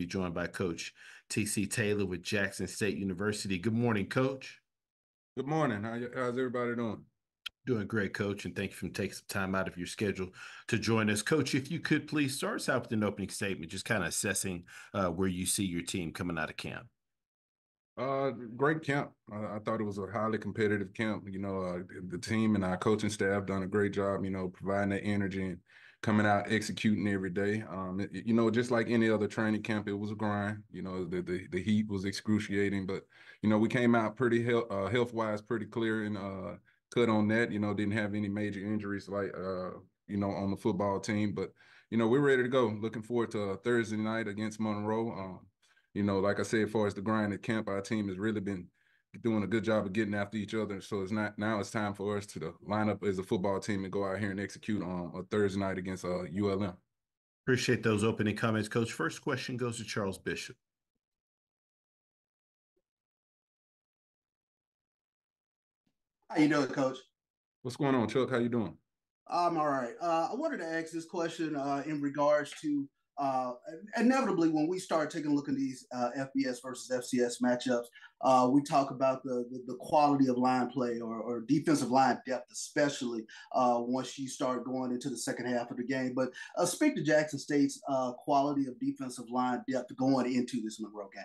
be joined by Coach T.C. Taylor with Jackson State University. Good morning, Coach. Good morning. How's everybody doing? Doing great, Coach, and thank you for taking some time out of your schedule to join us. Coach, if you could please start us out with an opening statement, just kind of assessing where you see your team coming out of camp. Great camp. I thought it was a highly competitive camp. The team and our coaching staff done a great job, providing that energy and coming out executing every day. Just like any other training camp, it was a grind. The heat was excruciating, but, we came out pretty health-wise, pretty clear and cut on that. Didn't have any major injuries like, on the football team. But, we're ready to go. Looking forward to Thursday night against Monroe. Like I said, as far as the grind at camp, our team has really been doing a good job of getting after each other. So it's time for us to line up as a football team and go out here and execute on a Thursday night against ULM. Appreciate those opening comments, Coach. First question goes to Charles Bishop. How you doing, Coach? What's going on, Chuck? How you doing? I'm all right. I wanted to ask this question in regards to inevitably, when we start taking a look at these FBS versus FCS matchups, we talk about the quality of line play or defensive line depth, especially once you start going into the second half of the game. But speak to Jackson State's quality of defensive line depth going into this Monroe game.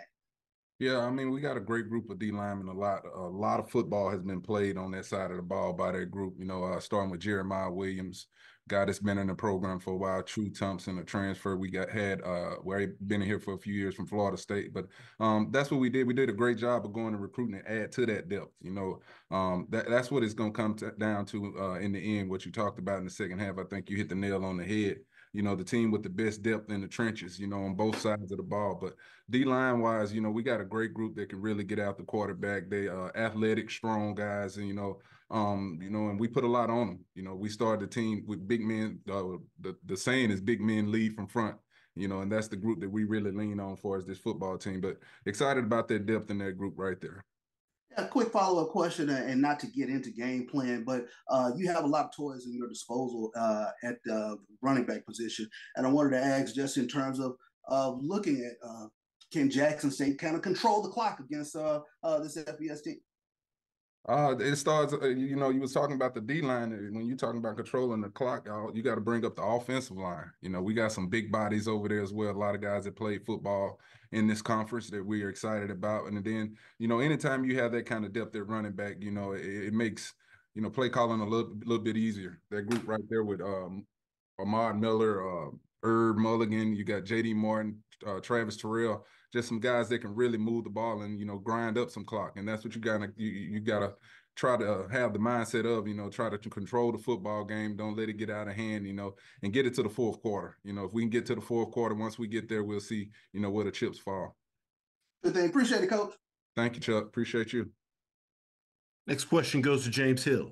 Yeah, I mean, we got a great group of D linemen. A lot of football has been played on that side of the ball by that group. Starting with Jeremiah Williams, guy that's been in the program for a while. True Thompson, a transfer where he been here for a few years from Florida State. But that's what we did. We did a great job of going to recruiting and add to that depth. That's what it's going to come down to in the end. What you talked about in the second half, I think you hit the nail on the head. The team with the best depth in the trenches, on both sides of the ball. But D-line wise, we got a great group that can really get out the quarterback. They are athletic, strong guys, and, and we put a lot on them. We started the team with big men. The saying is big men lead from front, and that's the group that we really lean on for as this football team. But excited about that depth in that group right there. A quick follow-up question, and not to get into game plan, but you have a lot of toys in your disposal at the running back position. And I wanted to ask, just in terms of looking at can Jackson State kind of control the clock against this FBS team? It starts, you was talking about the D-line. When you're talking about controlling the clock, you got to bring up the offensive line. We got some big bodies over there as well. A lot of guys that played football in this conference that we are excited about. And then, anytime you have that kind of depth at running back, it makes, play calling a little bit easier. That group right there with Ahmad Miller, Herb Mulligan, you got J.D. Martin, Travis Terrell, just some guys that can really move the ball and, grind up some clock. And that's what you gotta try to have the mindset of, try to control the football game. Don't let it get out of hand, and get it to the fourth quarter. If we can get to the fourth quarter, once we get there, we'll see, where the chips fall. Good thing. Appreciate it, Coach. Thank you, Chuck. Appreciate you. Next question goes to James Hill.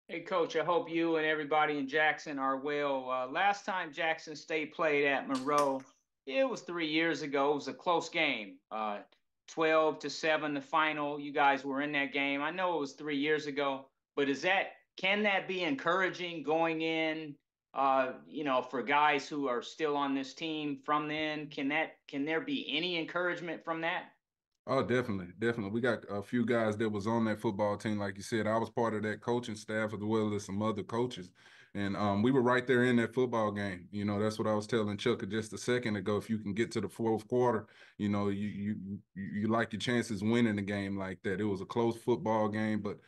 Hey, Coach, I hope you and everybody in Jackson are well. Last time Jackson State played at Monroe, it was 3 years ago. It was a close game, 12-7, the final. You guys were in that game. I know it was 3 years ago, but can that be encouraging going in, for guys who are still on this team from then? Can there be any encouragement from that? Oh, definitely. We got a few guys that was on that football team. Like you said, I was part of that coaching staff as well as some other coaches. And we were right there in that football game. That's what I was telling Chuck just a second ago. If you can get to the fourth quarter, you like your chances winning the game like that. It was a close football game, but,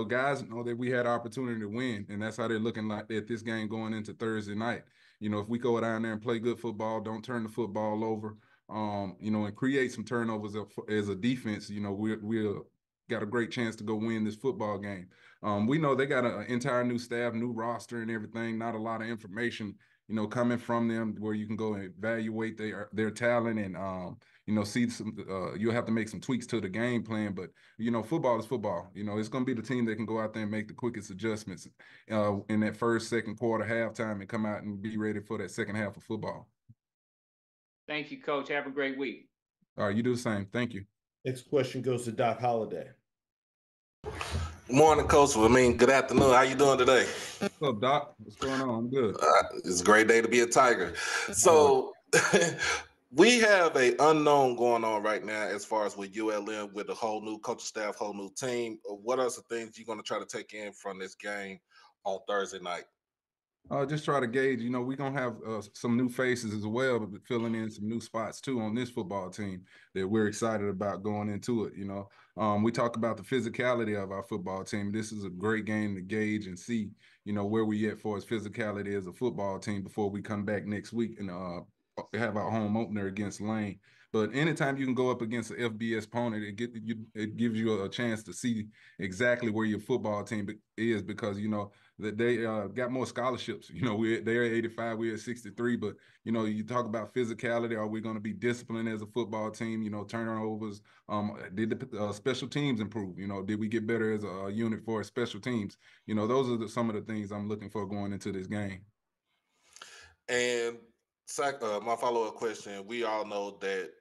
guys know that we had opportunity to win. And that's how they're looking like at this game going into Thursday night. If we go down there and play good football, don't turn the football over, and create some turnovers as a defense, we'll got a great chance to go win this football game. We know they got an entire new staff, new roster and everything, not a lot of information, coming from them where you can go and evaluate their talent and, see some, you'll have to make some tweaks to the game plan, but, football is football. It's going to be the team that can go out there and make the quickest adjustments in that first, second quarter, halftime, and come out and be ready for that second half of football. Thank you, Coach. Have a great week. All right, you do the same. Thank you. Next question goes to Doc Holliday. Good morning, Coach. Good afternoon. How you doing today? What's up, Doc? What's going on? I'm good. It's a great day to be a Tiger. So We have a unknown going on right now as far as with ULM with the whole new coaching staff, whole new team. What are some things you're going to try to take in from this game on Thursday night? Just try to gauge. We're gonna have some new faces as well, but filling in some new spots too on this football team that we're excited about going into it. We talk about the physicality of our football team. This is a great game to gauge and see, where we at for as physicality as a football team before we come back next week and have our home opener against Lane. But anytime you can go up against an FBS opponent, it gives you a chance to see exactly where your football team is because that they got more scholarships. They're 85, we're at 63. But you talk about physicality. Are we going to be disciplined as a football team? Turnovers. Did the special teams improve? Did we get better as a unit for special teams? Those are some of the things I'm looking for going into this game. And my follow-up question: we all know that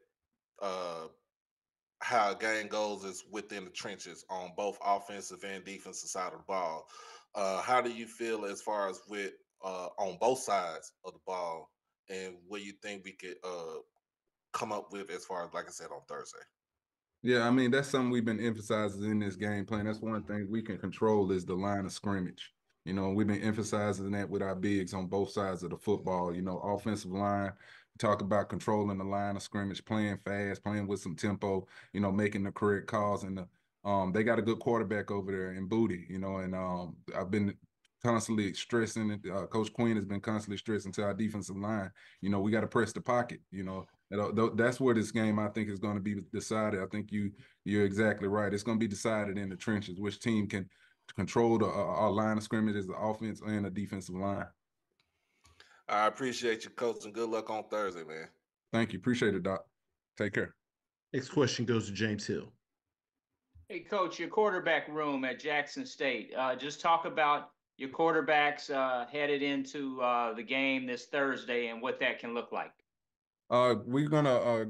how a game goes is within the trenches on both offensive and defensive side of the ball. How do you feel as far as with on both sides of the ball, and what you think we could come up with as far as, like I said, on Thursday? Yeah, I mean, that's something we've been emphasizing in this game plan. That's one thing we can control is the line of scrimmage. We've been emphasizing that with our bigs on both sides of the football. Offensive line, talk about controlling the line of scrimmage, playing fast, playing with some tempo, making the correct calls. And they got a good quarterback over there in Booty, and I've been constantly stressing it. Coach Quinn has been constantly stressing to our defensive line. We got to press the pocket, that's where this game I think is going to be decided. I think you're exactly right. It's going to be decided in the trenches, which team can control our line of scrimmage as the offense and the defensive line. I appreciate you, Coach, and good luck on Thursday, man. Thank you. Appreciate it, Doc. Take care. Next question goes to James Hill. Hey, Coach, your quarterback room at Jackson State. Just talk about your quarterbacks headed into the game this Thursday and what that can look like. We're gonna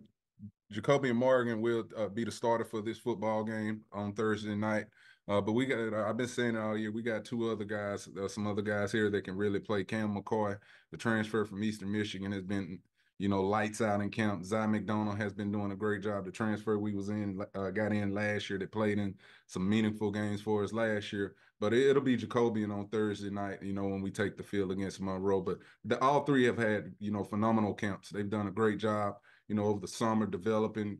Jacoby and Morgan will be the starter for this football game on Thursday night. But we got, I've been saying all year, we got two other guys, some other guys here that can really play. Cam McCoy, the transfer from Eastern Michigan, has been, lights out in camp. Zy McDonald has been doing a great job. The transfer we was in, got in last year, that played in some meaningful games for us last year. But it'll be Jacobian on Thursday night, when we take the field against Monroe. But all three have had, phenomenal camps. They've done a great job, over the summer, developing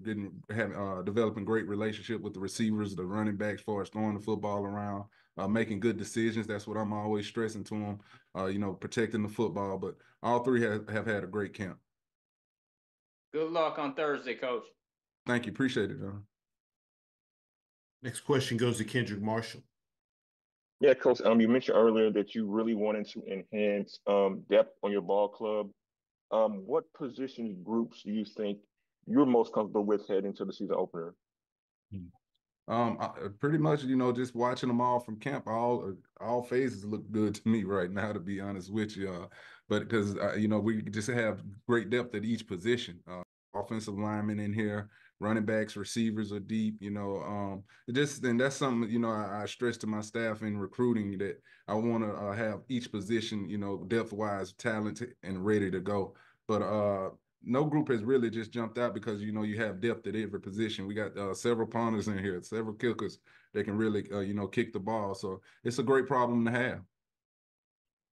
great relationship with the receivers, the running backs, for us throwing the football around, making good decisions. That's what I'm always stressing to them, protecting the football. But all three have had a great camp. Good luck on Thursday, Coach. Thank you. Appreciate it, John. Next question goes to Kendrick Marshall. Yeah, Coach. You mentioned earlier that you really wanted to enhance depth on your ball club. What position groups do you think you're most comfortable with heading to the season opener? Pretty much, just watching them all from camp, all phases look good to me right now, to be honest with you. But because we just have great depth at each position. Offensive linemen in here, running backs, receivers are deep. And that's something I stress to my staff in recruiting, that I want to have each position, depth wise, talented and ready to go. But no group has really just jumped out because you have depth at every position. We got several punters in here, several kickers that can really kick the ball. So it's a great problem to have.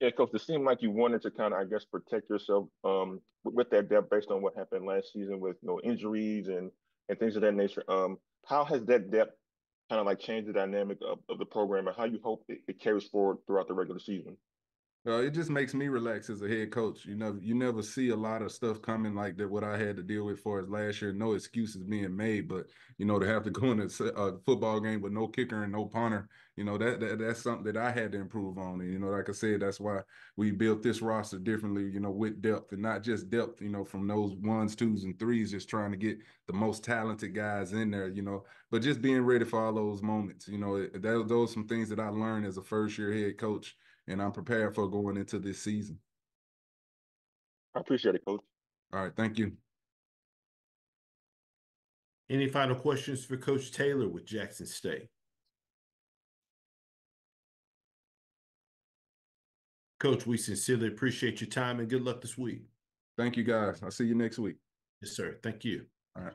Yeah, Coach. It seemed like you wanted to kind of, I guess, protect yourself with that depth based on what happened last season with injuries and things of that nature. How has that depth kind of like changed the dynamic of the program, and how you hope it carries forward throughout the regular season? It just makes me relax as a head coach. You never see a lot of stuff coming like that, what I had to deal with for us last year. No excuses being made, but, to have to go in a football game with no kicker and no punter, that's something that I had to improve on. And, like I said, that's why we built this roster differently, with depth, and not just depth, from those ones, twos, and threes, just trying to get the most talented guys in there, but just being ready for all those moments. Those are some things that I learned as a first-year head coach, and I'm prepared for going into this season. I appreciate it, Coach. All right, thank you. Any final questions for Coach Taylor with Jackson State? Coach, we sincerely appreciate your time and good luck this week. Thank you, guys. I'll see you next week. Yes, sir. Thank you. All right.